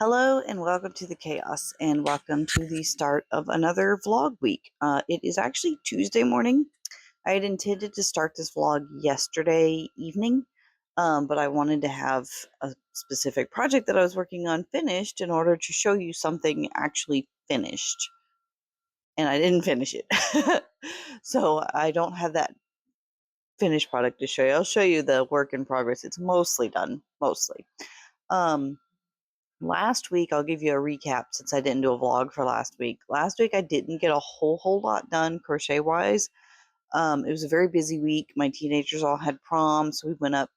Hello and welcome to the chaos and welcome to the start of another vlog week. It is actually Tuesday morning. I had intended to start this vlog yesterday evening, but I wanted to have a specific project that I was working on finished in order to show you something actually finished. And I didn't finish it. So I don't have that finished product to show you. I'll show you the work in progress. It's mostly done, mostly. Um, Last week, I'll give you a recap since I didn't do a vlog for last week. Last week, I didn't get a whole lot done crochet wise. It was a very busy week. My teenagers all had prom, so we went up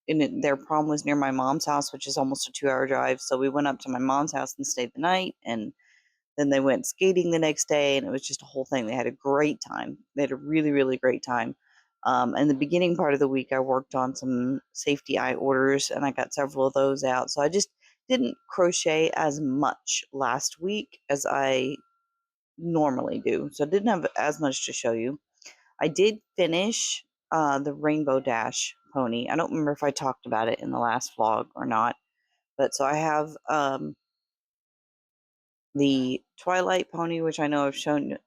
their prom was near my mom's house, which is almost a 2-hour drive. So we went up to my mom's house and stayed the night, and then they went skating the next day, and it was just a whole thing. They had a great time. They had a really great time. And the beginning part of the week, I worked on some safety eye orders, and I got several of those out. So I just didn't crochet as much last week as I normally do. So I didn't have as much to show you. I did finish the Rainbow Dash pony. I don't remember if I talked about it in the last vlog or not. But so I have the Twilight pony, which I know I've shown,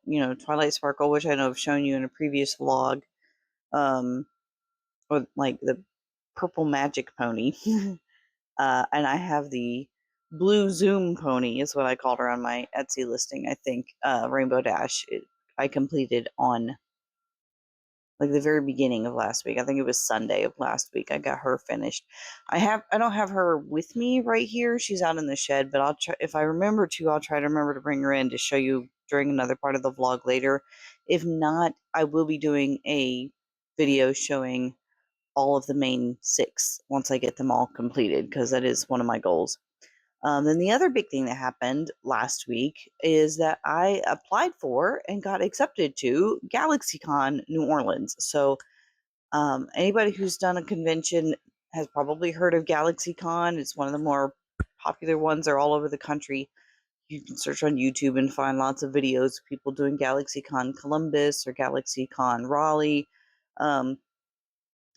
Twilight Sparkle, which I know I've shown you in a previous vlog, um, or like the Purple Magic pony. And I have the Blue Zoom pony, is what I called her on my Etsy listing, I think. Rainbow Dash, I completed on like the very beginning of last week. I think it was Sunday of last week. I got her finished. I don't have her with me right here. She's out in the shed, but I'll try, if I remember to, I'll try to remember to bring her in to show you during another part of the vlog later. If not, I will be doing a video showing all of the main 6 once I get them all completed, because that is one of my goals. Then the other big thing that happened last week is that I applied for and got accepted to GalaxyCon New Orleans. So anybody who's done a convention has probably heard of GalaxyCon. It's one of the more popular ones. They're all over the country. You can search on YouTube and find lots of videos of people doing GalaxyCon Columbus or GalaxyCon Raleigh. Um,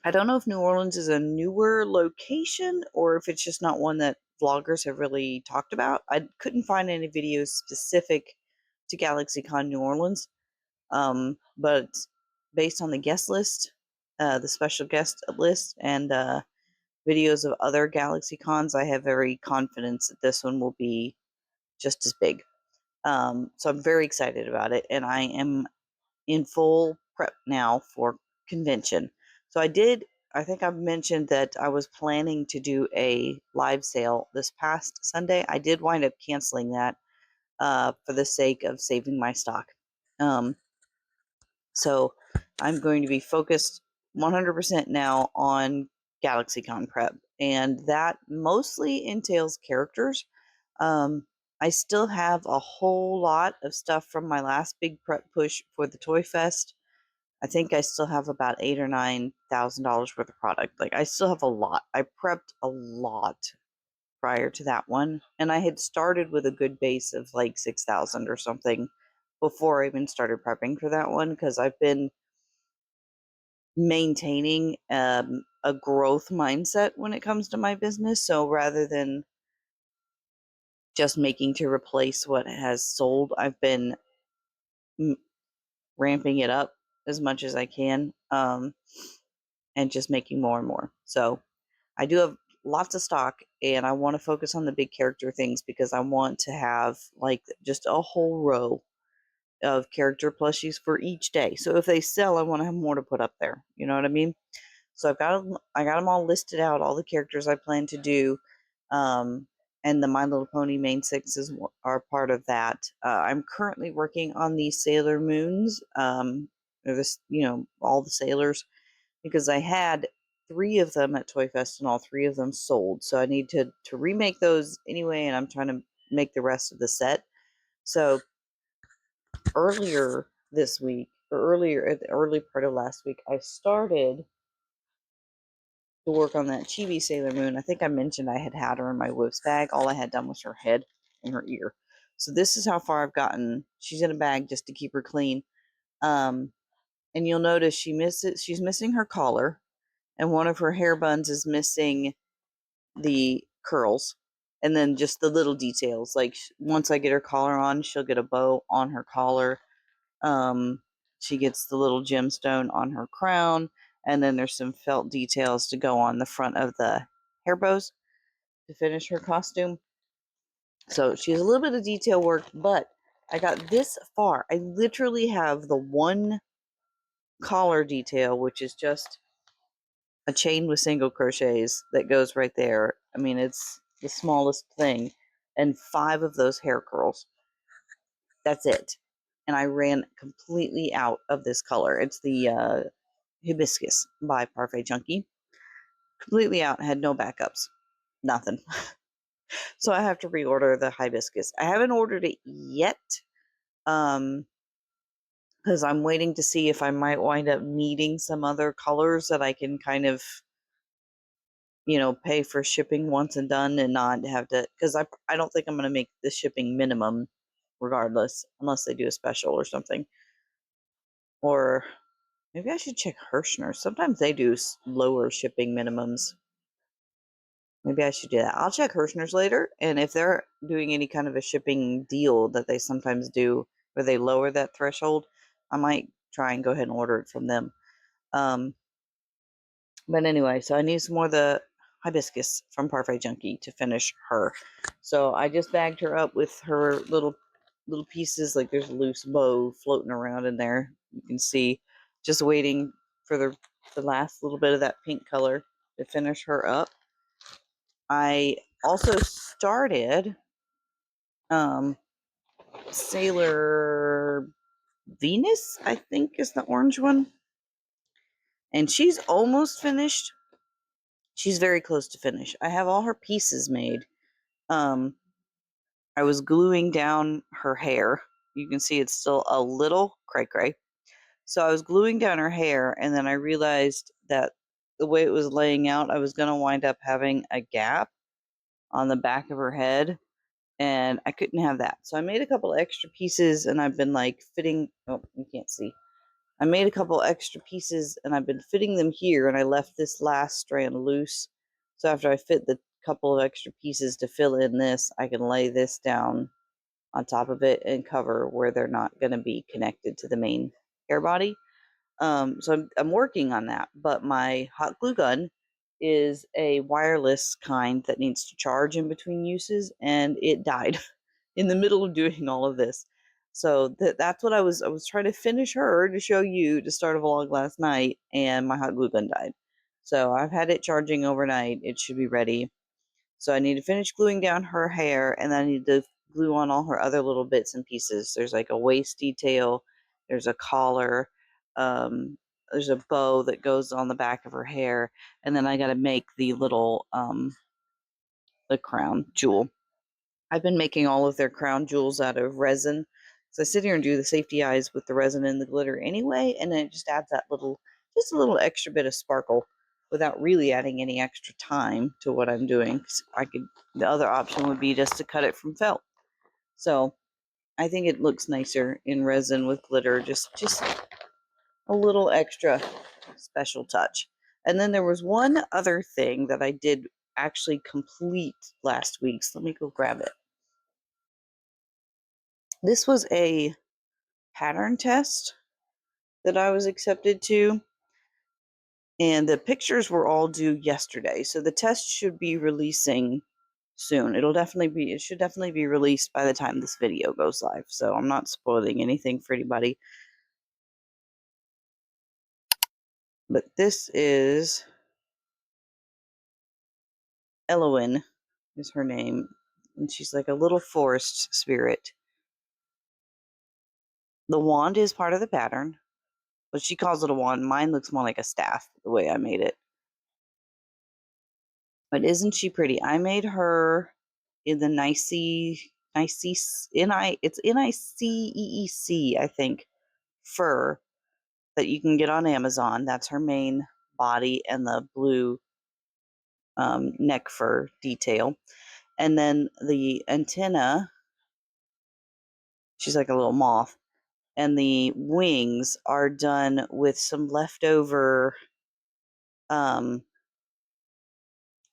I don't know if New Orleans is a newer location or if it's just not one that vloggers have really talked about. I couldn't find any videos specific to GalaxyCon New Orleans, but based on the guest list, the special guest list, and videos of other Galaxy Cons, I have very confidence that this one will be just as big. So I'm very excited about it, and I am in full prep now for convention. So I think I've mentioned that I was planning to do a live sale this past Sunday. I did wind up canceling that for the sake of saving my stock. Um, so I'm going to be focused 100% now on GalaxyCon prep, and that mostly entails characters. I still have a whole lot of stuff from my last big prep push for the Toy Fest. I think I still have about $8,000 or $9,000 worth of product. Like, I still have a lot. I prepped a lot prior to that one, and I had started with a good base of like 6,000 or something before I even started prepping for that one, because I've been maintaining a growth mindset when it comes to my business. So rather than just making to replace what has sold, I've been ramping it up as much as I can, and just making more and more. So I do have lots of stock, and I want to focus on the big character things because I want to have like just a whole row of character plushies for each day. So if they sell, I want to have more to put up there. You know what I mean? So I got them all listed out, all the characters I plan to do, um, and the My Little Pony main 6 are part of that. I'm currently working on the Sailor Moons, or this, all the sailors, because I had 3 of them at Toy Fest and all 3 of them sold. So I need to remake those anyway, and I'm trying to make the rest of the set. So earlier this week, or earlier at the early part of last week, I started to work on that Chibi Sailor Moon. I think I mentioned I had her in my whips bag. All I had done was her head and her ear. So this is how far I've gotten. She's in a bag just to keep her clean. Um, and you'll notice she's missing her collar, and one of her hair buns is missing the curls. And then just the little details, like once I get her collar on, she'll get a bow on her collar. She gets the little gemstone on her crown, and then there's some felt details to go on the front of the hair bows to finish her costume. So she has a little bit of detail work, but I got this far. I literally have the one collar detail, which is just a chain with single crochets that goes right there. I mean, it's the smallest thing, and 5 of those hair curls. That's it. And I ran completely out of this color. It's the Hibiscus by Parfait Junkie. Completely out, had no backups. Nothing. So I have to reorder the Hibiscus. I haven't ordered it yet. Because I'm waiting to see if I might wind up needing some other colors that I can kind of, pay for shipping once and done and not have to. Because I don't think I'm going to make the shipping minimum regardless, unless they do a special or something. Or maybe I should check Hirschner. Sometimes they do lower shipping minimums. Maybe I should do that. I'll check Hirschner's later, and if they're doing any kind of a shipping deal that they sometimes do where they lower that threshold, I might try and go ahead and order it from them. But anyway, so I need some more of the Hibiscus from Parfait Junkie to finish her. So I just bagged her up with her little pieces. Like there's a loose bow floating around in there. You can see, just waiting for the last little bit of that pink color to finish her up. I also started Sailor Venus, I think is the orange one. And she's almost finished. She's very close to finish. I have all her pieces made. I was gluing down her hair. You can see it's still a little cray-cray. So I was gluing down her hair, and then I realized that the way it was laying out, I was going to wind up having a gap on the back of her head, and I couldn't have that. So I made a couple extra pieces, and I've been like fitting. Oh, you can't see. I made a couple extra pieces, and I've been fitting them here, and I left this last strand loose. So after I fit the couple of extra pieces to fill in this, I can lay this down on top of it and cover where they're not going to be connected to the main hair body. So I'm working on that, but my hot glue gun is a wireless kind that needs to charge in between uses, and it died in the middle of doing all of this. So that's what I was trying to finish her to show you to start a vlog last night, and my hot glue gun died. So I've had it charging overnight. It should be ready. So I need to finish gluing down her hair, and then I need to glue on all her other little bits and pieces. There's like a waist detail, there's a collar, um, there's a bow that goes on the back of her hair, and then I got to make the little the crown jewel. I've been making all of their crown jewels out of resin. So I sit here and do the safety eyes with the resin and the glitter anyway, and then it just adds that just a little extra bit of sparkle without really adding any extra time to what I'm doing. The other option would be just to cut it from felt. So I think it looks nicer in resin with glitter, just a little extra special touch. And then there was one other thing that I did actually complete last week. So let me go grab it. This was a pattern test that I was accepted to, and the pictures were all due yesterday. So the test should be releasing soon. It should definitely be released by the time this video goes live. So I'm not spoiling anything for anybody. But this is Elowen is her name, and she's like a little forest spirit. The wand is part of the pattern, but she calls it a wand. Mine looks more like a staff the way I made it. But isn't she pretty? I made her in the it's NICEEC, I think, fur that you can get on Amazon. That's her main body and the blue neck fur detail. And then the antenna, she's like a little moth. And the wings are done with some leftover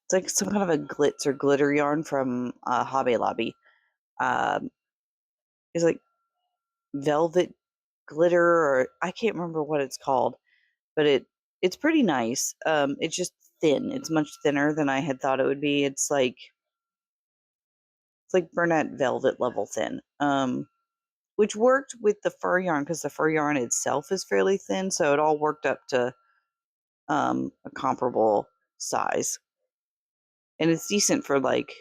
It's like some kind of a glitz or glitter yarn from Hobby Lobby. Um, it's like velvet glitter, or I can't remember what it's called, but it's pretty nice. It's just thin. It's much thinner than I had thought it would be. It's like Bernat velvet level thin. Which worked with the fur yarn because the fur yarn itself is fairly thin, so it all worked up to a comparable size, and it's decent for like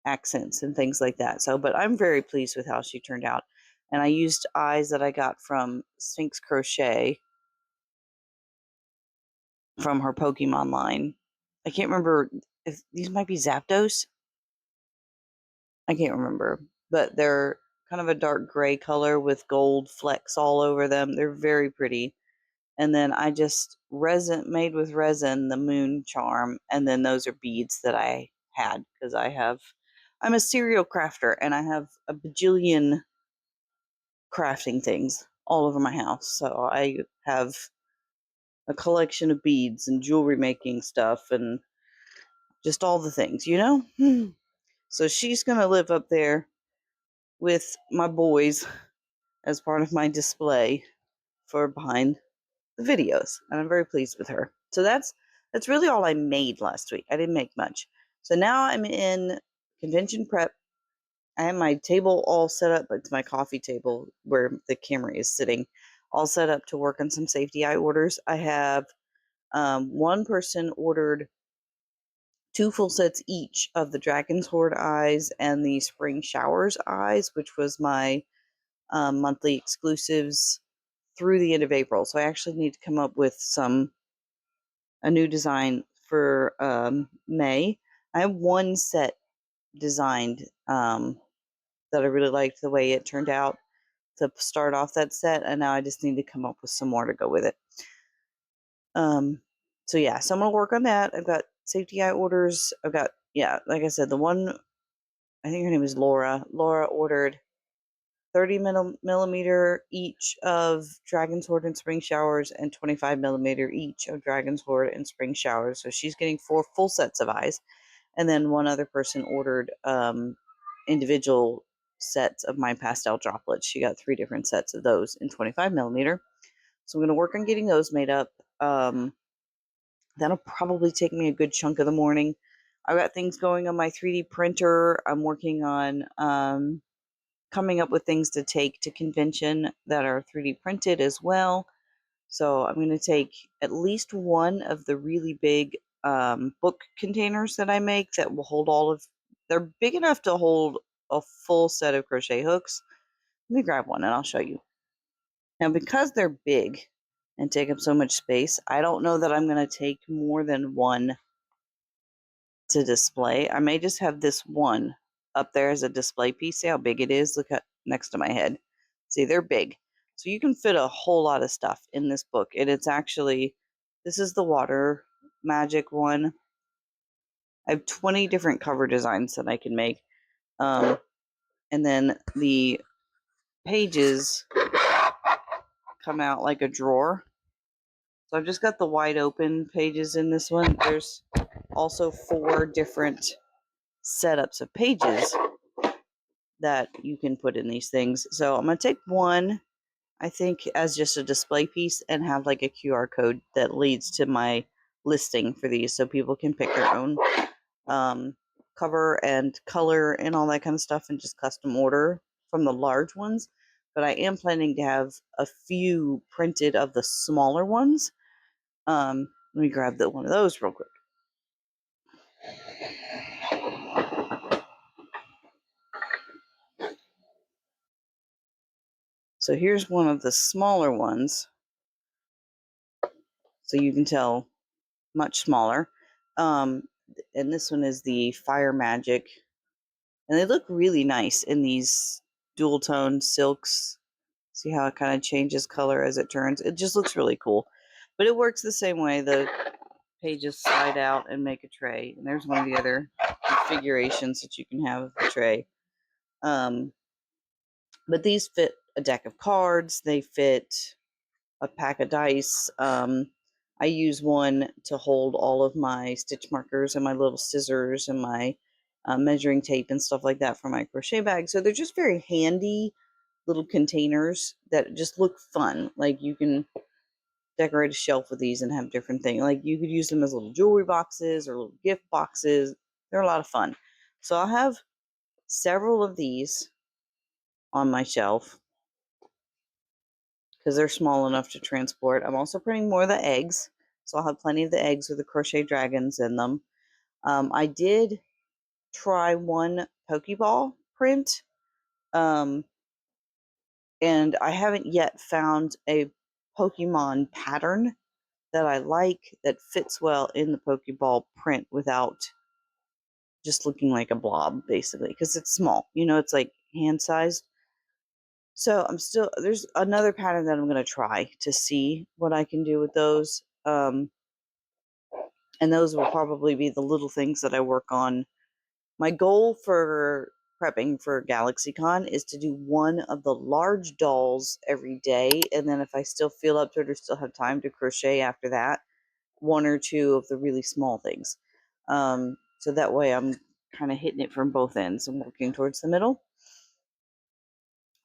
accents and things like that. So, but I'm very pleased with how she turned out, and I used eyes that I got from Sphinx Crochet from her Pokemon line. I can't remember if these might be Zapdos. I can't remember, but they're kind of a dark gray color with gold flecks all over them. They're very pretty. And then I just made with resin the moon charm, and then those are beads that I had because I'm a serial crafter and I have a bajillion crafting things all over my house. So I have a collection of beads and jewelry making stuff and just all the things, you know? So she's going to live up there with my boys as part of my display for behind the videos, and I'm very pleased with her. So that's really all I made last week. I didn't make much. So now I'm in convention prep. I have my table all set up. It's my coffee table where the camera is sitting, all set up to work on some safety eye orders. I have one person ordered 2 full sets each of the Dragon's Horde eyes and the Spring Showers eyes, which was my monthly exclusives through the end of April. So I actually need to come up with a new design for May. I have one set designed that I really liked the way it turned out to start off that set, and now I just need to come up with some more to go with it. So yeah, so I'm gonna work on that. I've got safety eye orders. I've got, yeah, like I said, the one, I think her name is Laura. Laura ordered 30 millimeter each of Dragon's Horde and Spring Showers and 25 millimeter each of Dragon's Horde and Spring Showers. So she's getting 4 full sets of eyes. And then one other person ordered individual sets of my pastel droplets. She got 3 different sets of those in 25 millimeter. So I'm going to work on getting those made up. That'll probably take me a good chunk of the morning. I've got things going on my 3D printer. I'm working on coming up with things to take to convention that are 3D printed as well. So I'm going to take at least one of the really big book containers that I make that will hold they're big enough to hold a full set of crochet hooks. Let me grab one and I'll show you. Now, because they're big and take up so much space, I don't know that I'm going to take more than one to display. I may just have this one up there as a display piece. See how big it is? Look at next to my head. See, they're big. So you can fit a whole lot of stuff in this book. And it's actually, this is the water magic one. I have 20 different cover designs that I can make. And then the pages come out like a drawer. So I've just got the wide open pages in this one. There's also 4 different setups of pages that you can put in these things. So I'm going to take one, I think, as just a display piece and have like a QR code that leads to my listing for these so people can pick their own cover and color and all that kind of stuff and just custom order from the large ones. But I am planning to have a few printed of the smaller ones. Let me grab one of those real quick. So here's one of the smaller ones. So you can tell much smaller. And this one is the Fire Magic. And they look really nice in these dual tone silks. See how it kind of changes color as it turns? It just looks really cool. But it works the same way. The pages slide out and make a tray. And there's one of the other configurations that you can have of the tray. But these fit a deck of cards. They fit a pack of dice. I I use one to hold all of my stitch markers and my little scissors and my measuring tape and stuff like that for my crochet bag. So they're just very handy little containers that just look fun. Like you can decorate a shelf with these and have different things. Like you could use them as little jewelry boxes or little gift boxes. They're a lot of fun. So I'll have several of these on my shelf because they're small enough to transport. I'm also printing more of the eggs. So I'll have plenty of the eggs with the crochet dragons in them. I did try one Pokeball print, and I haven't yet found a Pokemon pattern that I like that fits well in the Pokeball print without just looking like a blob, basically, because it's small. It's like hand sized. So there's another pattern that I'm going to try to see what I can do with those. And those will probably be the little things that I work on. My goal for prepping for GalaxyCon is to do one of the large dolls every day, and then if I still feel up to it or still have time to crochet after that, one or two of the really small things. So that way I'm kind of hitting it from both ends. I'm working towards the middle.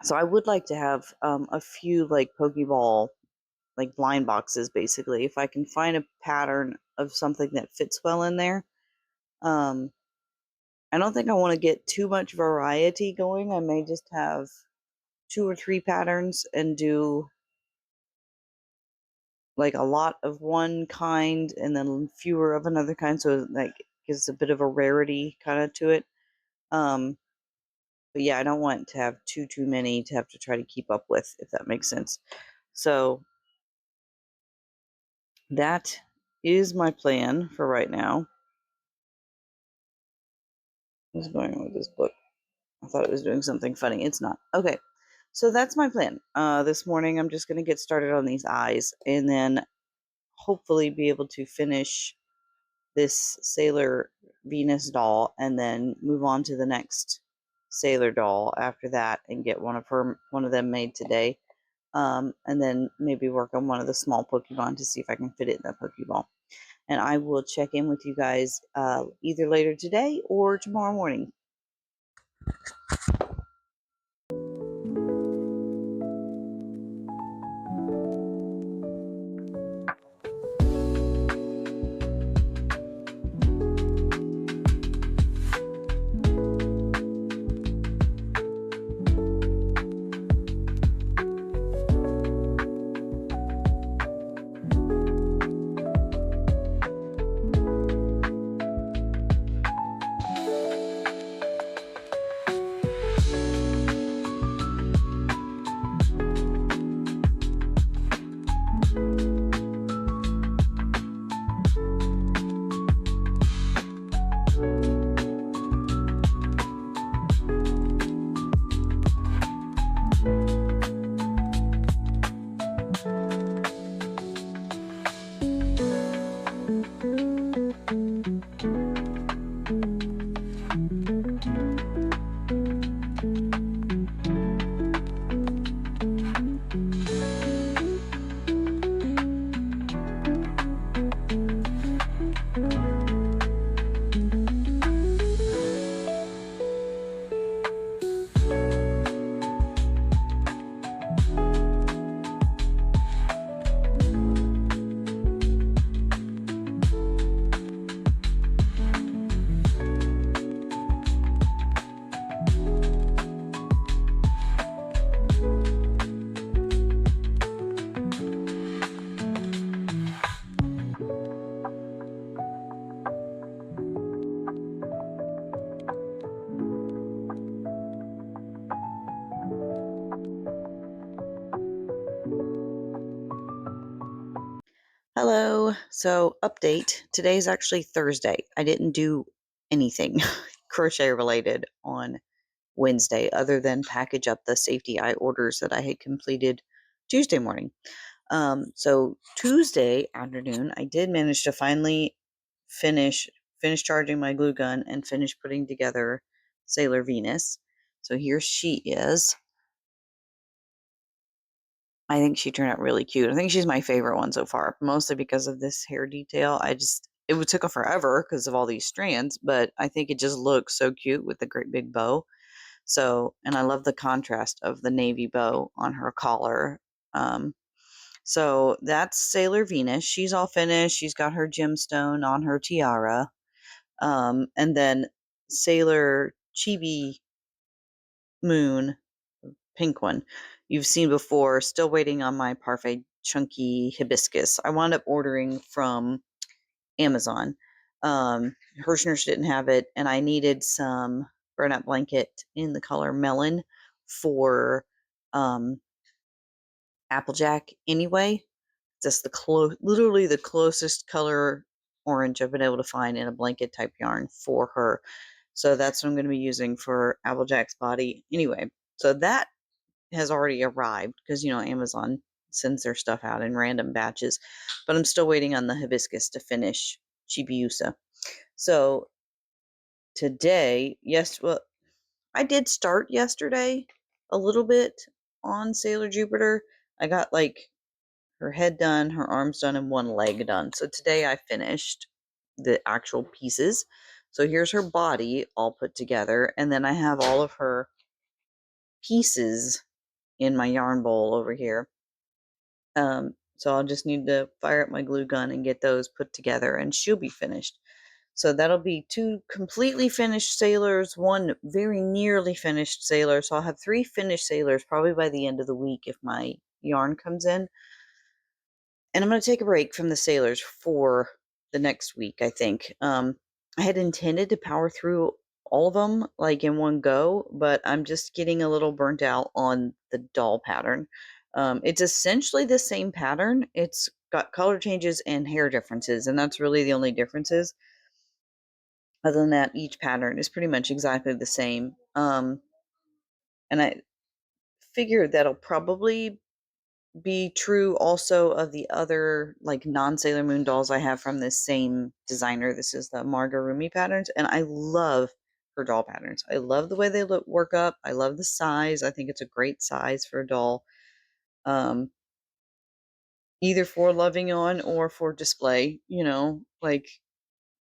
So I would like to have a few like Pokeball, like blind boxes, basically. If I can find a pattern of something that fits well in there. I don't think I want to get too much variety going. I may just have 2 or 3 patterns and do like a lot of one kind and then fewer of another kind, so like gives a bit of a rarity kind of to it. But yeah, I don't want to have too many to have to try to keep up with, if that makes sense. So that is my plan for right now. What's going on with this book? I thought it was doing something funny. It's not. Okay. So that's my plan. This morning I'm just going to get started on these eyes and then hopefully be able to finish this Sailor Venus doll and then move on to the next Sailor doll after that and get one of them made today. And then maybe work on one of the small Pokemon to see if I can fit it in the Pokeball. And I will check in with you guys either later today or tomorrow morning. Hello. So, update. Today's actually Thursday. I didn't do anything crochet related on Wednesday other than package up the safety eye orders that I had completed Tuesday morning. So Tuesday afternoon, I did manage to finally finish charging my glue gun and finish putting together Sailor Venus. So here she is. I think she turned out really cute. I think she's my favorite one so far, mostly because of this hair detail. It would took her forever because of all these strands, but I think it just looks so cute with the great big bow. So, and I love the contrast of the navy bow on her collar. Um, so that's Sailor Venus. She's all finished. She's got her gemstone on her tiara. And then Sailor Chibi Moon, pink one, you've seen before. Still waiting on my Parfait Chunky Hibiscus. I wound up ordering from Amazon. Hirschner's didn't have it, and I needed some burnout blanket in the color melon for um, Applejack anyway. Just literally the closest color orange I've been able to find in a blanket type yarn for her. So that's what I'm going to be using for Applejack's body anyway. So that has already arrived because, Amazon sends their stuff out in random batches, but I'm still waiting on the hibiscus to finish Chibiusa. So today, yes, well, I did start yesterday a little bit on Sailor Jupiter. I got like her head done, her arms done, and one leg done. So today I finished the actual pieces. So here's her body all put together, and then I have all of her pieces in my yarn bowl over here. So I'll just need to fire up my glue gun and get those put together, and she'll be finished. So that'll be 2 completely finished sailors, 1 very nearly finished sailor. So I'll have 3 finished sailors probably by the end of the week if my yarn comes in. And I'm going to take a break from the sailors for the next week, I think. I had intended to power through all of them like in one go, but I'm just getting a little burnt out on the doll pattern. It's essentially the same pattern. It's got color changes and hair differences, and that's really the only differences. Other than that, each pattern is pretty much exactly the same. And I figure that'll probably be true also of the other like non-Sailor Moon dolls I have from this same designer. This is the Margarumi patterns, and I love her doll patterns. I love the way they work up. I love the size. I think it's a great size for a doll. Um, Either for loving on or for display, like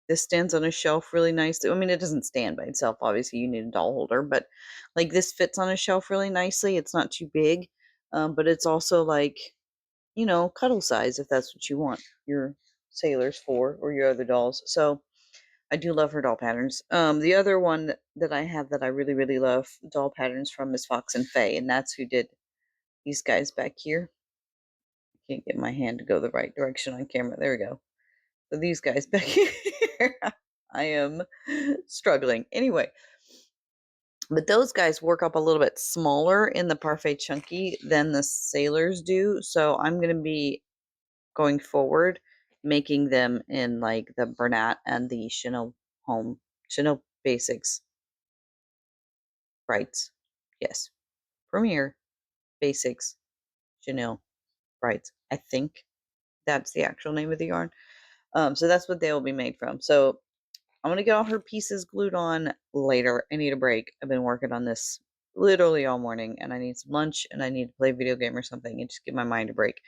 this stands on a shelf really nice. I mean, it doesn't stand by itself. Obviously, you need a doll holder, but like this fits on a shelf really nicely. It's not too big, but it's also like, cuddle size if that's what you want your sailors for or your other dolls. So I do love her doll patterns. The other one that I have that I really, really love doll patterns from is Fox and Faye, and that's who did these guys back here. I can't get my hand to go the right direction on camera. There we go. So these guys back here, I am struggling. Anyway, but those guys work up a little bit smaller in the Parfait Chunky than the sailors do. So I'm going to be going forward making them in like the Bernat and the Chanel Basics Brights. Yes. Premier Basics Chanel Brights. I think that's the actual name of the yarn. So that's what they will be made from. So I'm gonna get all her pieces glued on later. I need a break. I've been working on this literally all morning, and I need some lunch, and I need to play a video game or something and just give my mind a break.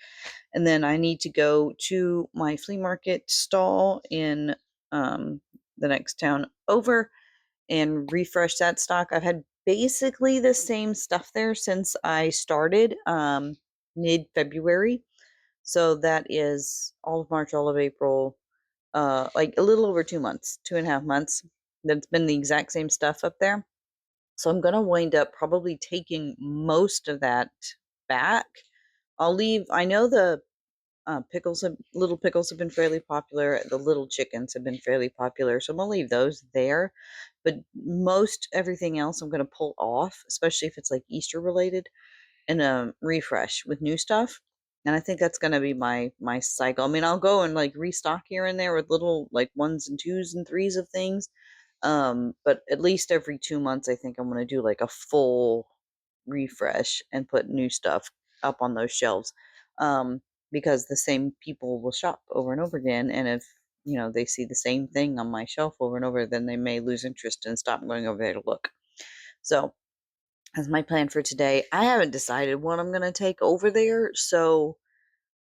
And then I need to go to my flea market stall in um, the next town over and refresh that stock. I've had basically the same stuff there since I started mid February. So that is all of March, all of April, like a little over 2 months, 2.5 months. That's been the exact same stuff up there. So I'm going to wind up probably taking most of that back. I know the little pickles have been fairly popular. The little chickens have been fairly popular. So I'm going to leave those there. But most everything else I'm going to pull off, especially if it's like Easter related, and refresh with new stuff. And I think that's gonna be my cycle. I mean, I'll go and like restock here and there with little like ones and twos and threes of things. But at least every 2 months, I think I'm gonna do like a full refresh and put new stuff up on those shelves. Because the same people will shop over and over again, and if they see the same thing on my shelf over and over, then they may lose interest and stop going over there to look. So as my plan for today. I haven't decided what I'm going to take over there, so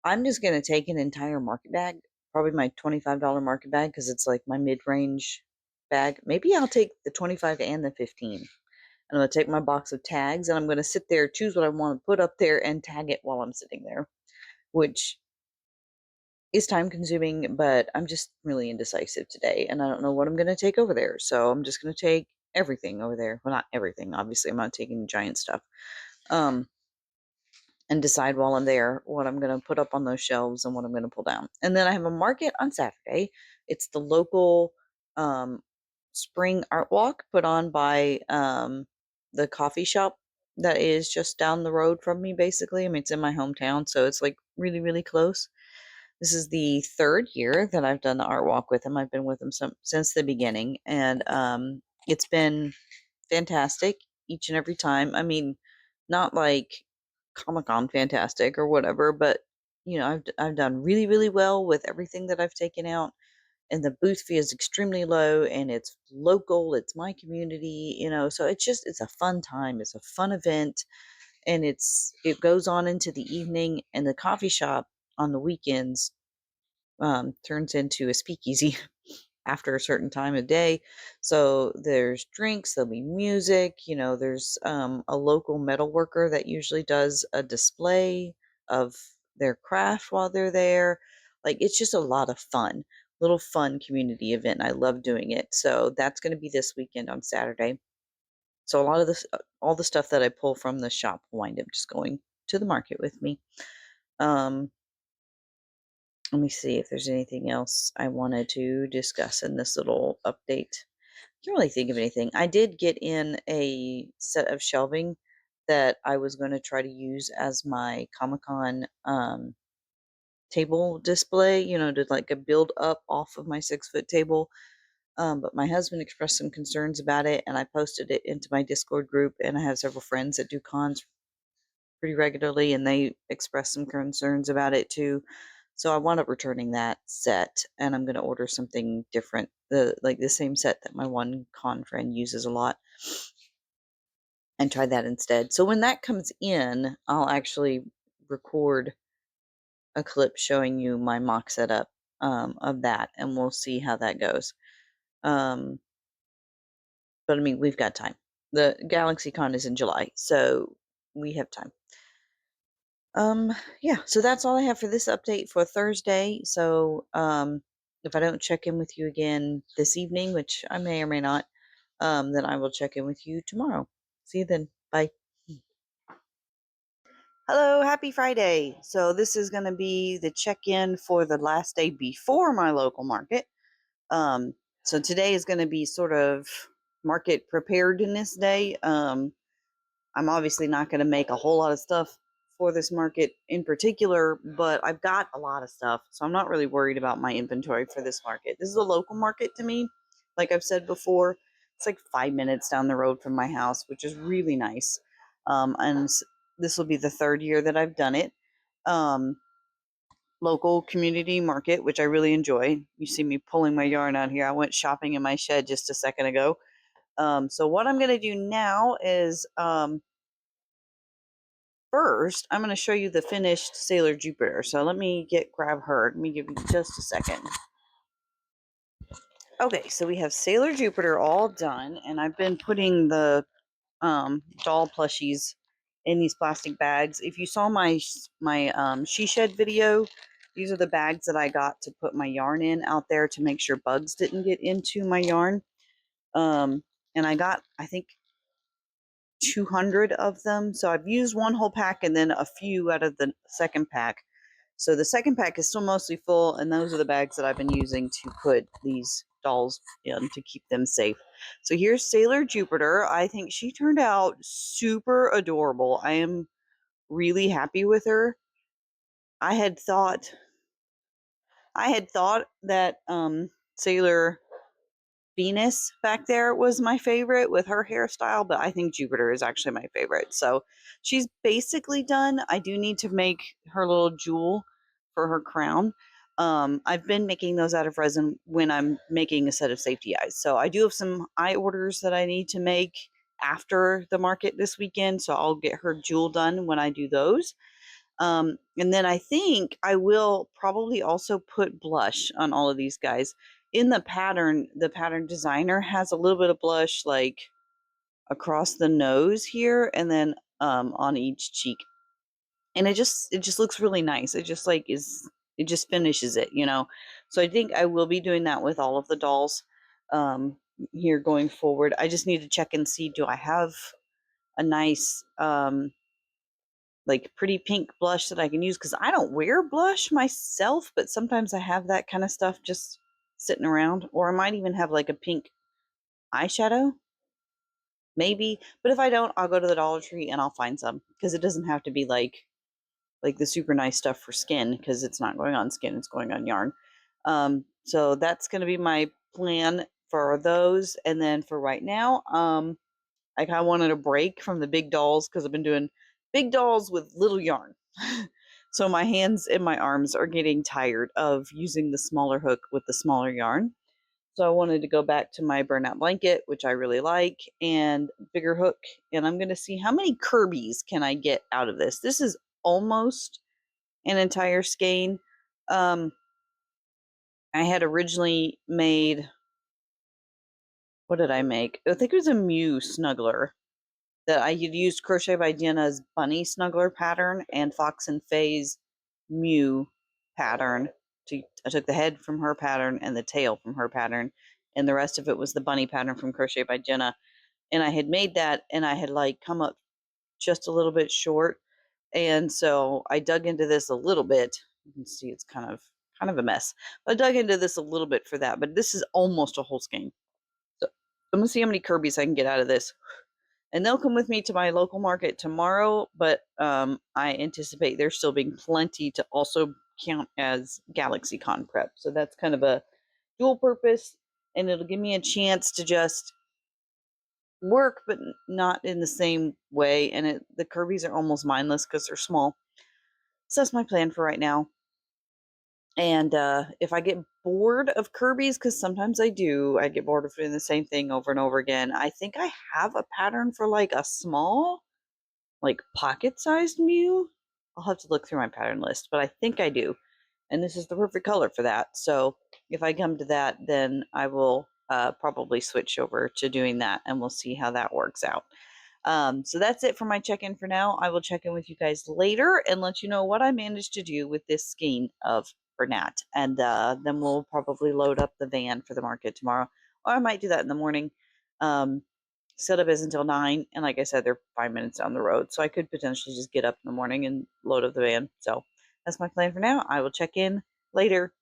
I'm just going to take an entire market bag, probably my $25 market bag because it's like my mid-range bag. Maybe I'll take the 25 and the 15. And I'm going to take my box of tags and I'm going to sit there, choose what I want to put up there and tag it while I'm sitting there, which is time consuming, but I'm just really indecisive today and I don't know what I'm going to take over there. So I'm just going to take everything over there. Well, not everything, obviously. I'm not taking giant stuff. And decide while I'm there what I'm going to put up on those shelves and what I'm going to pull down. And then I have a market on Saturday. It's the local spring art walk put on by the coffee shop that is just down the road from me, basically. I mean, it's in my hometown, so it's like really, really close. This is the third year that I've done the art walk with him. I've been with him since the beginning, and it's been fantastic each and every time. I mean, not like Comic-Con fantastic or whatever, but I've done really, really well with everything that I've taken out, and the booth fee is extremely low, and it's local, it's my community, so it's a fun time, it's a fun event, and it goes on into the evening, and the coffee shop on the weekends turns into a speakeasy after a certain time of day. So there's drinks, there'll be music, there's a local metal worker that usually does a display of their craft while they're there. Like it's just a lot of fun, little fun community event. I love doing it. So that's going to be this weekend on Saturday. So a lot of this, all the stuff that I pull from the shop will wind up just going to the market with me. Um, Let me see if there's anything else I wanted to discuss in this little update. Can't really think of anything. I did get in a set of shelving that I was going to try to use as my Comic-Con table display, to like a build up off of my 6-foot table. But my husband expressed some concerns about it, and I posted it into my Discord group. And I have several friends that do cons pretty regularly, and they expressed some concerns about it too. So I wound up returning that set, and I'm gonna order something different, the same set that my one con friend uses a lot, and try that instead. So when that comes in, I'll actually record a clip showing you my mock setup of that, and we'll see how that goes. Um, but I mean, we've got time. The GalaxyCon is in July, so we have time. Yeah, so that's all I have for this update for Thursday. So, if I don't check in with you again this evening, which I may or may not, then I will check in with you tomorrow. See you then. Bye. Hello, happy Friday. So, this is going to be the check in for the last day before my local market. So, today is going to be sort of market preparedness day. I'm obviously not going to make a whole lot of stuff for this market in particular, but I've got a lot of stuff, so I'm not really worried about my inventory for this market. This is a local market to me. Like I've said before, it's like 5 minutes down the road from my house, which is really nice. And this will be the third year that I've done it. Um, Local community market, which I really enjoy. You see me pulling my yarn out here. I went shopping in my shed just a second ago. So what I'm going to do now is first, I'm going to show you the finished Sailor Jupiter. So let me grab her. Let me give you just a second. Okay, so we have Sailor Jupiter all done, and I've been putting the doll plushies in these plastic bags. If you saw my she shed video, these are the bags that I got to put my yarn in out there to make sure bugs didn't get into my yarn. And I got, I think, 200 of them. So I've used one whole pack and then a few out of the second pack. So the second pack is still mostly full, and those are the bags that I've been using to put these dolls in to keep them safe. So here's Sailor Jupiter. I think she turned out super adorable. I am really happy with her. I had thought that Sailor Venus back there was my favorite with her hairstyle, but I think Jupiter is actually my favorite. So she's basically done. I do need to make her little jewel for her crown. I've been making those out of resin when I'm making a set of safety eyes. So I do have some eye orders that I need to make after the market this weekend, so I'll get her jewel done when I do those. And then I think I will probably also put blush on all of these guys. In the pattern designer has a little bit of blush like across the nose here and then on each cheek. And it just looks really nice. It just like is it just finishes it, you know. So I think I will be doing that with all of the dolls um here going forward. I just need to check and see, do I have a nice like pretty pink blush that I can use, because I don't wear blush myself, but sometimes I have that kind of stuff just sitting around, or I might even have like a pink eyeshadow, maybe. But if I don't, I'll go to the Dollar Tree and I'll find some, because it doesn't have to be like the super nice stuff for skin, because it's not going on skin, it's going on yarn. So that's going to be my plan for those. And then for right now, I kind of wanted a break from the big dolls because I've been doing big dolls with little yarn. So my hands and my arms are getting tired of using the smaller hook with the smaller yarn. So I wanted to go back to my burnout blanket, which I really like, and bigger hook. And I'm going to see how many Kirby's can I get out of this. This is almost an entire skein. Um, I had originally made, what did I make? I think it was a Mew snuggler that I had used Crochet by Jenna's bunny snuggler pattern and Fox and Faye's Mew pattern. I took the head from her pattern and the tail from her pattern, and the rest of it was the bunny pattern from Crochet by Jenna. And I had made that, and I had like come up just a little bit short, and so I dug into this a little bit. You can see it's kind of a mess. I dug into this a little bit for that, but this is almost a whole skein. So I'm gonna see how many Kirby's I can get out of this. And they'll come with me to my local market tomorrow, but I anticipate there still being plenty to also count as GalaxyCon prep. So that's kind of a dual purpose, and it'll give me a chance to just work, but not in the same way. And the Kirby's are almost mindless because they're small. So that's my plan for right now. And if I get bored of Kirby's, because sometimes I do, I get bored of doing the same thing over and over again. I think I have a pattern for like a small, like pocket-sized Mew. I'll have to look through my pattern list, but I think I do. And this is the perfect color for that. So if I come to that, then I will probably switch over to doing that, and we'll see how that works out. So that's it for my check-in for now. I will check in with you guys later and let you know what I managed to do with this skein of Bernat. And then we'll probably load up the van for the market tomorrow. Or I might do that in the morning. Setup is until 9, and like I said, they're 5 minutes down the road, so I could potentially just get up in the morning and load up the van. So that's my plan for now. I will check in later.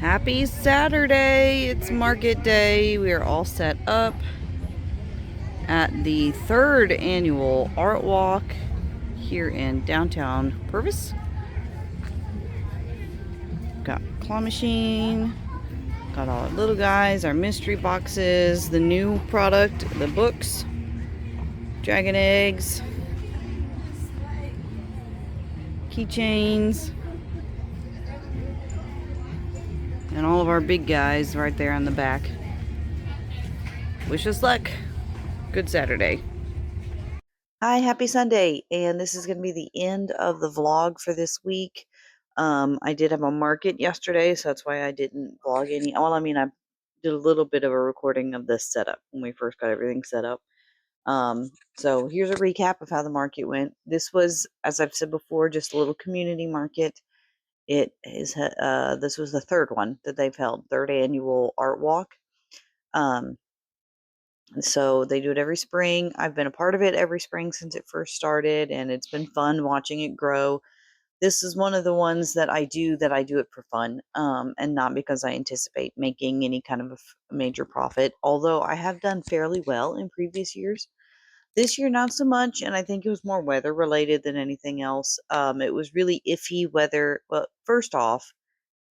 Happy Saturday! It's market day. We are all set up at the 3rd annual art walk here in downtown Purvis. Got claw machine, got all our little guys, our mystery boxes, the new product, the books, dragon eggs, keychains, and all of our big guys right there on the back. Wish us luck. Good Saturday. Hi, happy Sunday. And this is going to be the end of the vlog for this week. I did have a market yesterday, so that's why I didn't vlog any. Well, I mean, I did a little bit of a recording of this setup when we first got everything set up. So here's a recap of how the market went. This was, as I've said before, just a little community market. It is this was the 3rd one that they've held, 3rd annual art walk. So they do it every spring. I've been a part of it every spring since it first started, and it's been fun watching it grow. This is one of the ones that I do it for fun, and not because I anticipate making any kind of a major profit, although I have done fairly well in previous years. This year, not so much, and I think it was more weather related than anything else. It was really iffy weather. Well, first off,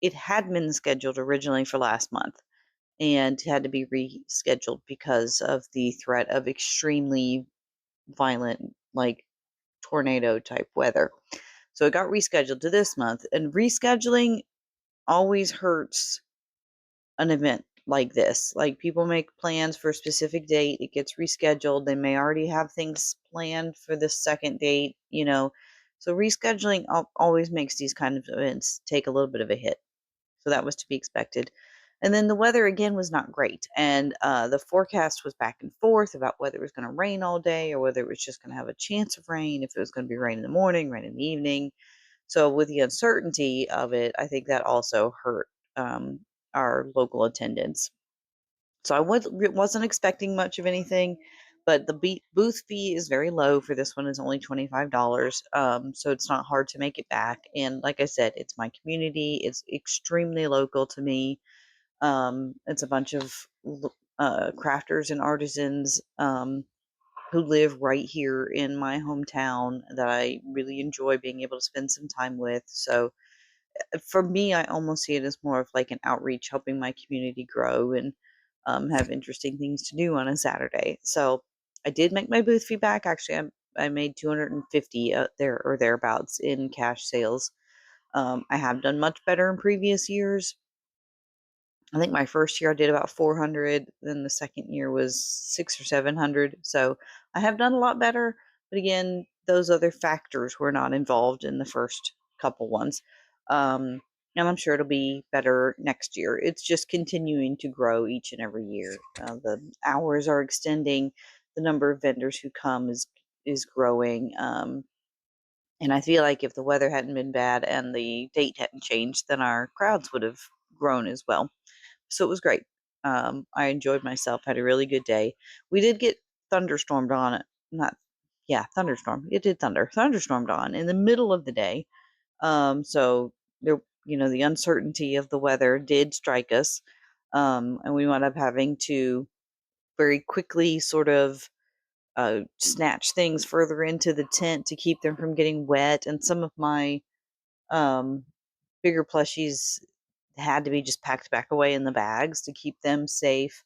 it had been scheduled originally for last month and had to be rescheduled because of the threat of extremely violent, like tornado type weather. So it got rescheduled to this month, and rescheduling always hurts an event like this. Like, people make plans for a specific date, it gets rescheduled. They may already have things planned for the second date, you know. So rescheduling always makes these kind of events take a little bit of a hit. So that was to be expected. And then the weather again was not great. And the forecast was back and forth about whether it was going to rain all day or whether it was just going to have a chance of rain, if it was going to be rain in the morning, rain in the evening. So with the uncertainty of it, I think that also hurt our local attendance. So I wasn't expecting much of anything, but the booth fee is very low for this one. Is only $25. So it's not hard to make it back. And like I said, it's my community. It's extremely local to me. It's a bunch of crafters and artisans who live right here in my hometown that I really enjoy being able to spend some time with. So for me, I almost see it as more of like an outreach, helping my community grow and have interesting things to do on a Saturday. So I did make my booth fee back. Actually, I made 250 there or thereabouts in cash sales. I have done much better in previous years. I think my first year I did about 400, then the second year was 6 or 700. So I have done a lot better, but again, those other factors were not involved in the first couple ones. Um, and I'm sure it'll be better next year. It's just continuing to grow each and every year. The hours are extending, the number of vendors who come is growing. And I feel like if the weather hadn't been bad and the date hadn't changed, then our crowds would have grown as well. So it was great. I enjoyed myself, had a really good day. We did get thunderstormed on it. Not Yeah, thunderstorm. It did thunderstormed on in the middle of the day. So there, the uncertainty of the weather did strike us. And we wound up having to very quickly sort of snatch things further into the tent to keep them from getting wet. And some of my um, bigger plushies had to be just packed back away in the bags to keep them safe.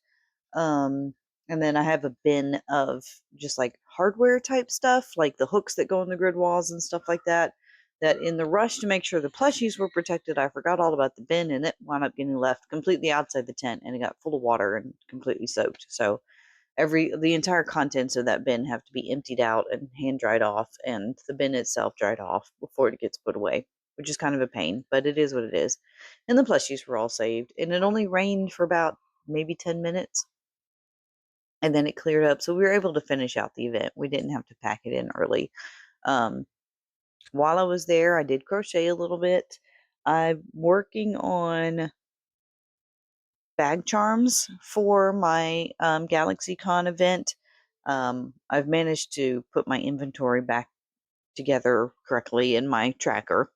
Um, and then I have a bin of just like hardware type stuff, like the hooks that go in the grid walls and stuff like that. That in the rush to make sure the plushies were protected, I forgot all about the bin, and it wound up getting left completely outside the tent, and it got full of water and completely soaked. So the entire contents of that bin have to be emptied out and hand dried off, and the bin itself dried off before it gets put away, which is kind of a pain, but it is what it is. And the plushies were all saved, and it only rained for about maybe 10 minutes, and then it cleared up, so we were able to finish out the event. We didn't have to pack it in early. Um, while I was there, I did crochet a little bit. I'm working on bag charms for my GalaxyCon event. I've managed to put my inventory back together correctly in my tracker,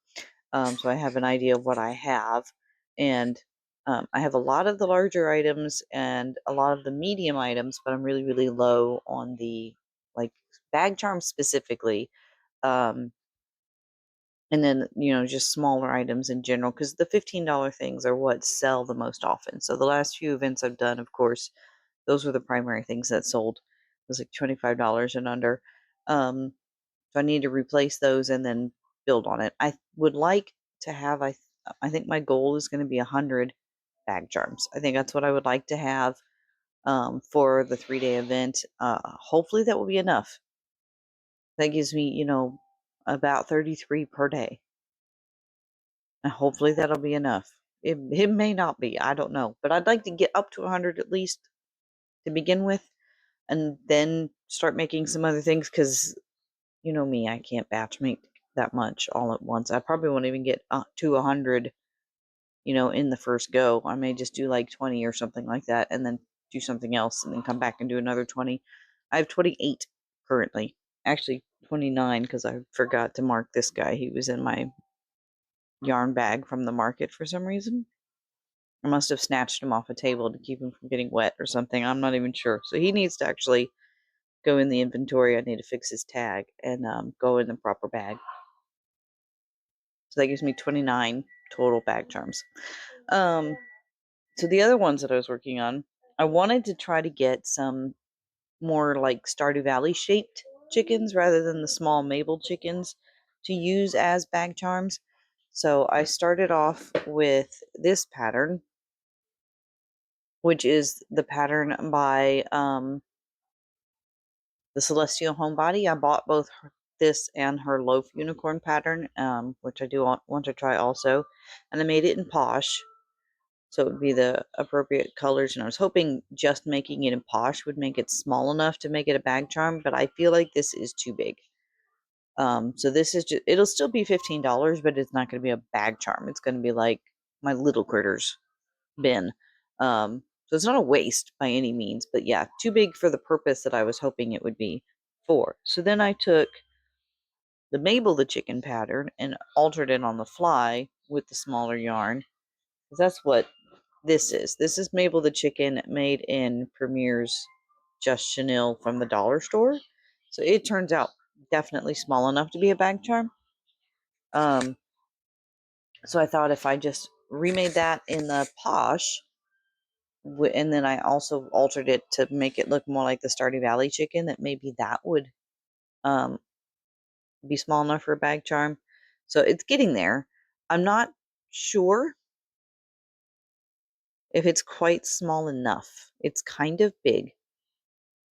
so I have an idea of what I have. And I have a lot of the larger items and a lot of the medium items, but I'm really, really low on the like bag charms specifically. Um, and then, just smaller items in general, because the $15 things are what sell the most often. So the last few events I've done, of course, those were the primary things that sold. It was like $25 and under. Um, so I need to replace those and then build on it. I would like to have, I think my goal is going to be 100 bag charms. I think that's what I would like to have for the 3-day event. Hopefully that will be enough. That gives me, about 33 per day. And hopefully that'll be enough. It may not be. I don't know. But I'd like to get up to 100 at least to begin with, and then start making some other things, because you know me, I can't batch make that much all at once. I probably won't even get to 100, in the first go. I may just do like 20 or something like that, and then do something else, and then come back and do another 20. I have 28 currently. Actually, 29, because I forgot to mark this guy. He was in my yarn bag from the market for some reason. I must have snatched him off a table to keep him from getting wet or something. I'm not even sure. So he needs to actually go in the inventory. I need to fix his tag and go in the proper bag. So that gives me 29 total bag charms. So the other ones that I was working on, I wanted to try to get some more like Stardew Valley shaped chickens rather than the small Mabel chickens to use as bag charms. So I started off with this pattern. which is the pattern by the Celestial Homebody. I bought both this and her Loaf Unicorn pattern, which I do want to try also. And I made it in Posh, so it would be the appropriate colors. And I was hoping just making it in Posh would make it small enough to make it a bag charm, but I feel like this is too big. So this is just, it'll still be $15, but it's not going to be a bag charm. It's going to be like my Little Critters bin. So it's not a waste by any means, but yeah, too big for the purpose that I was hoping it would be for. So then I took the Mabel the Chicken pattern and altered it on the fly with the smaller yarn. That's what this is. This is Mabel the Chicken made in Premier's Just Chenille from the dollar store. So it turns out definitely small enough to be a bag charm. So I thought if I just remade that in the Posh, and then I also altered it to make it look more like the Stardew Valley chicken, that maybe that would um, be small enough for a bag charm. So it's getting there. I'm not sure if it's quite small enough. It's kind of big,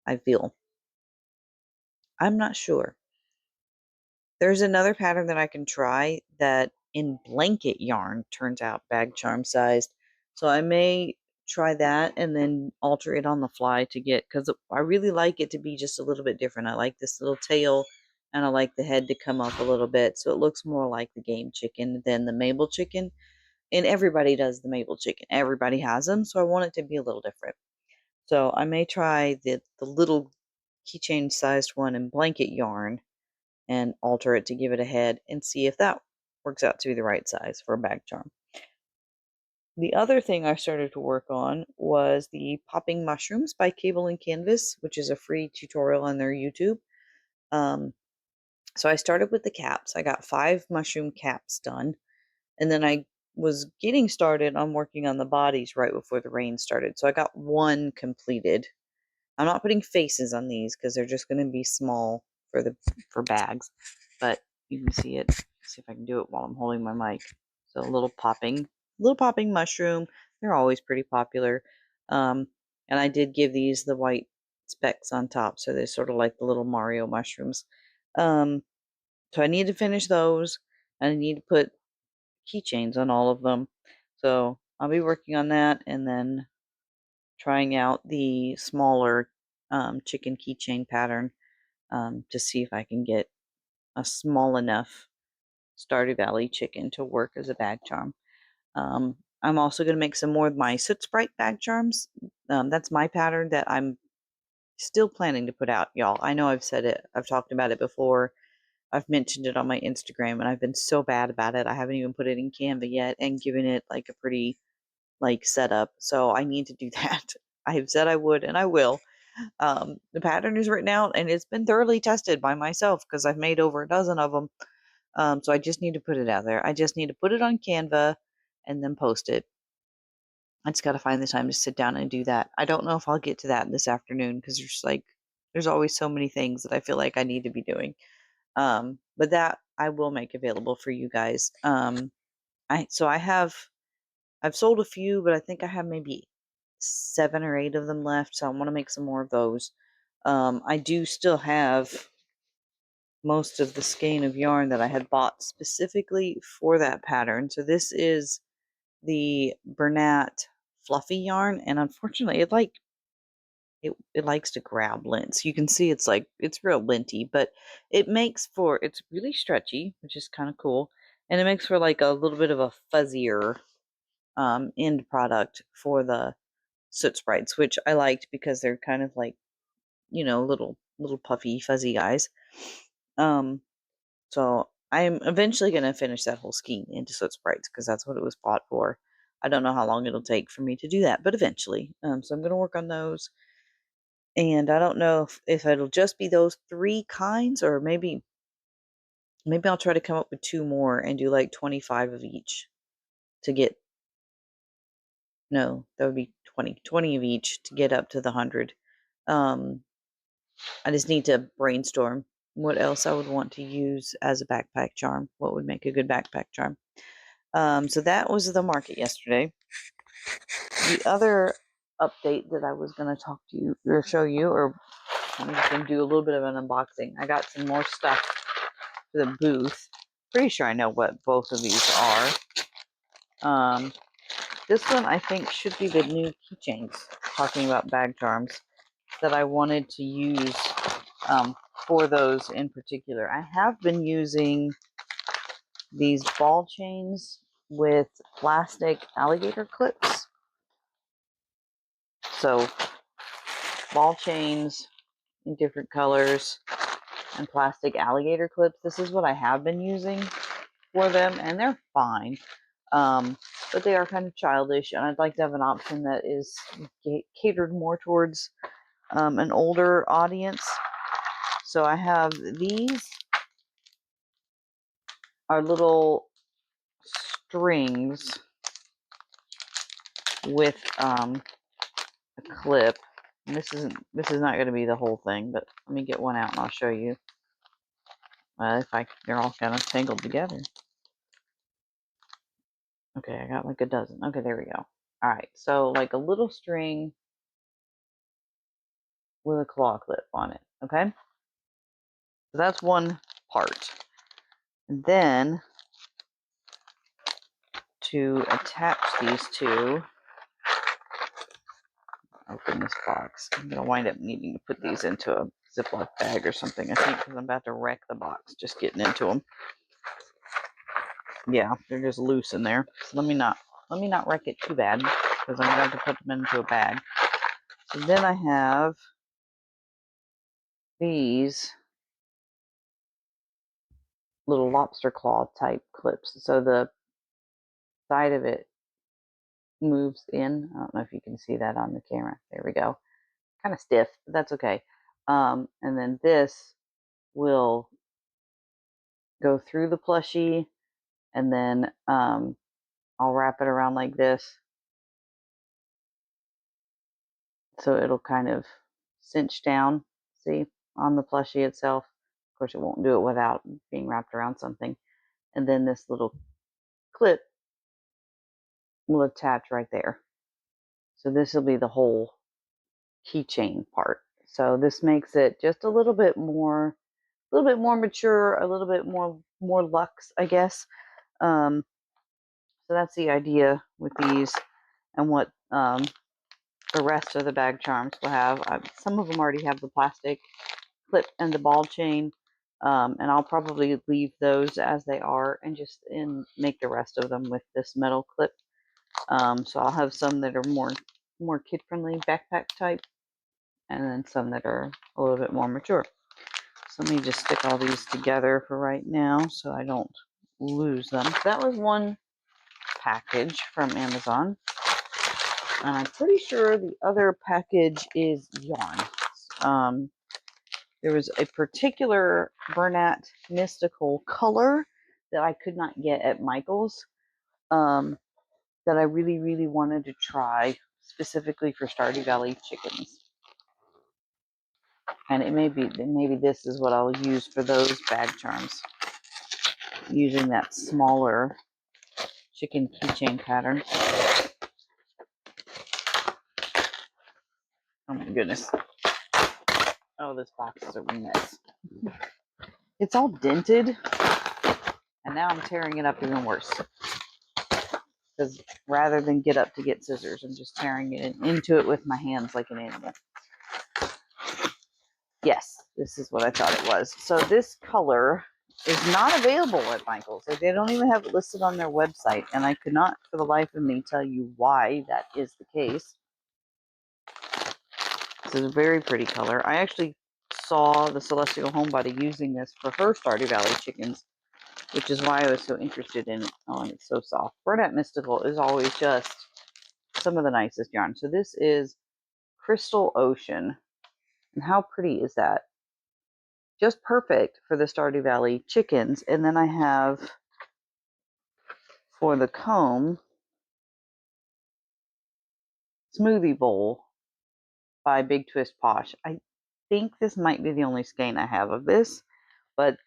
I feel. I'm not sure. There's another pattern that I can try that in blanket yarn turns out bag charm sized. So I may try that and then alter it on the fly to get, because I really like it to be just a little bit different. I like this little tail and I like the head to come up a little bit. So it looks more like the game chicken than the Mabel chicken. And everybody does the Mabel chicken. Everybody has them. So I want it to be a little different. So I may try the little keychain sized one in blanket yarn and alter it to give it a head and see if that works out to be the right size for a bag charm. The other thing I started to work on was the popping mushrooms by Cable and Canvas, which is a free tutorial on their YouTube. So I started with the caps. I got 5 mushroom caps done, and then I was getting started on working on the bodies right before the rain started. So I got 1 completed. I'm not putting faces on these because they're just going to be small for bags, but you can see it. See if I can do it while I'm holding my mic. So a little popping mushroom. They're always pretty popular. And I did give these the white specks on top, so they're sort of like the little Mario mushrooms. So I need to finish those, and I need to put keychains on all of them. So I'll be working on that, and then trying out the smaller chicken keychain pattern to see if I can get a small enough Stardew Valley chicken to work as a bag charm. I'm also going to make some more of my Soot Sprite bag charms. That's my pattern that I'm still planning to put out, y'all. I know I've said it, I've talked about it before. I've mentioned it on my Instagram, and I've been so bad about it. I haven't even put it in Canva yet and given it like a pretty setup. So I need to do that. I have said I would, and I will. The pattern is written out and it's been thoroughly tested by myself because I've made over a dozen of them. So I just need to put it out there. I just need to put it on Canva and then post it. I just got to find the time to sit down and do that. I don't know if I'll get to that this afternoon because there's always so many things that I feel like I need to be doing. But that I will make available for you guys. I've sold a few, but I think I have maybe 7 or 8 of them left. So I want to make some more of those. I do still have most of the skein of yarn that I had bought specifically for that pattern. So this is the Bernat fluffy yarn, and unfortunately it likes to grab lints. You can see it's real linty, but it's really stretchy, which is kind of cool, and it makes for like a little bit of a fuzzier end product for the Soot Sprites, which I liked because they're kind of like, little puffy fuzzy guys. So I'm eventually going to finish that whole skein into Soot Sprites because that's what it was bought for. I don't know how long it'll take for me to do that, but eventually. So I'm going to work on those. And I don't know if it'll just be those 3 kinds, or maybe I'll try to come up with 2 more and do like 25 of each to get, no, that would be 20 of each to get up to the 100. I just need to brainstorm what else I would want to use as a backpack charm. What would make a good backpack charm? So that was the market yesterday. The other update that I was going to talk to you or show you, or I'm just going to do a little bit of an unboxing. I got some more stuff for the booth. Pretty sure I know what both of these are. This one I think should be the new keychains, talking about bag charms, that I wanted to use for those in particular. I have been using these ball chains with plastic alligator clips. So ball chains in different colors and plastic alligator clips. This is what I have been using for them, and they're fine. But they are kind of childish, and I'd like to have an option that is catered more towards an older audience. So I have these are little strings with a clip. And this is not going to be the whole thing, but let me get one out and I'll show you. They're all kind of tangled together. Okay, I got like a dozen. Okay, there we go. All right, so like a little string with a claw clip on it. Okay, so that's one part. And then to attach these two, open this box. I'm gonna wind up needing to put these into a Ziploc bag or something, I think, because I'm about to wreck the box just getting into them. Yeah, they're just loose in there. So let me not wreck it too bad, because I'm going to put them into a bag. So then I have these little lobster claw type clips. So the side of it moves in. I don't know if you can see that on the camera. There we go. Kind of stiff, but that's okay. And then this will go through the plushie, and then I'll wrap it around like this, so it'll kind of cinch down, see, on the plushie itself. Of course, it won't do it without being wrapped around something. And then this little clip will attach right there. So this will be the whole keychain part. So this makes it just a little bit more mature, a little bit more luxe, I guess. So that's the idea with these, and what the rest of the bag charms will have. Some of them already have the plastic clip and the ball chain, and I'll probably leave those as they are and just make the rest of them with this metal clip. So I'll have some that are more kid friendly, backpack type, and then some that are a little bit more mature. So let me just stick all these together for right now so I don't lose them. So that was one package from Amazon, and I'm pretty sure the other package is yarn. There was a particular Bernat Mystical color that I could not get at Michael's, that I really, really wanted to try specifically for Stardew Valley chickens. And maybe this is what I'll use for those bag charms, using that smaller chicken keychain pattern. Oh my goodness. Oh, this box is a mess. It's all dented, and now I'm tearing it up even worse. Because rather than get up to get scissors, I'm just tearing it into it with my hands like an animal. Yes, this is what I thought it was. So this color is not available at Michael's. They don't even have it listed on their website, and I could not for the life of me tell you why that is the case. This is a very pretty color. I actually saw the Celestial Homebody using this for her Stardew Valley chickens, which is why I was so interested in it. Oh, and it's so soft. Bernat Mystical is always just some of the nicest yarn. So this is Crystal Ocean. And how pretty is that? Just perfect for the Stardew Valley chickens. And then I have, for the comb, Smoothie Bowl by Big Twist Posh. I think this might be the only skein I have of this, but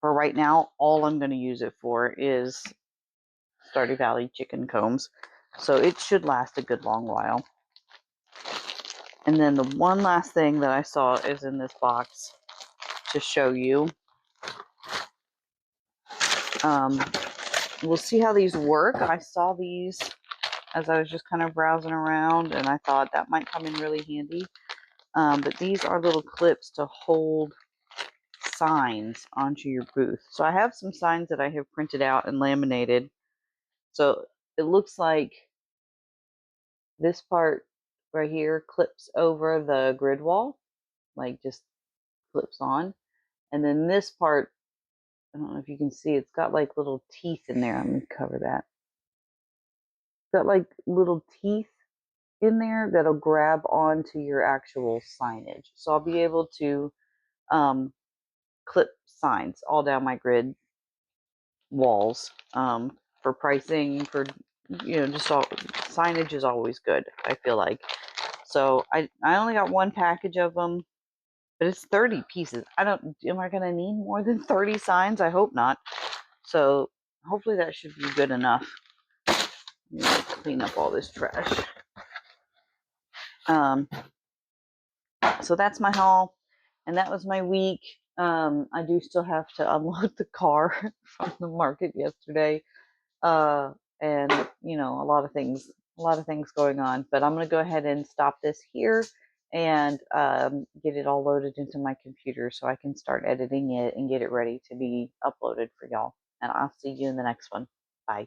for right now, all I'm going to use it for is Stardew Valley chicken combs. So it should last a good long while. And then the one last thing that I saw is in this box to show you. We'll see how these work. I saw these as I was just kind of browsing around, and I thought that might come in really handy. But these are little clips to hold signs onto your booth. So I have some signs that I have printed out and laminated. So it looks like this part right here clips over the grid wall, like just clips on. And then this part, I don't know if you can see, it's got like little teeth in there. I'm going to cover that. It's got like little teeth in there that'll grab onto your actual signage. So I'll be able to clip signs all down my grid walls for pricing, for just all signage is always good, I feel like. So I only got one package of them, but it's 30 pieces. Am I gonna need more than 30 signs? I hope not. So hopefully that should be good enough. Clean up all this trash. So that's my haul, and that was my week. I do still have to unload the car from the market yesterday. And a lot of things going on, but I'm going to go ahead and stop this here and get it all loaded into my computer so I can start editing it and get it ready to be uploaded for y'all. And I'll see you in the next one. Bye.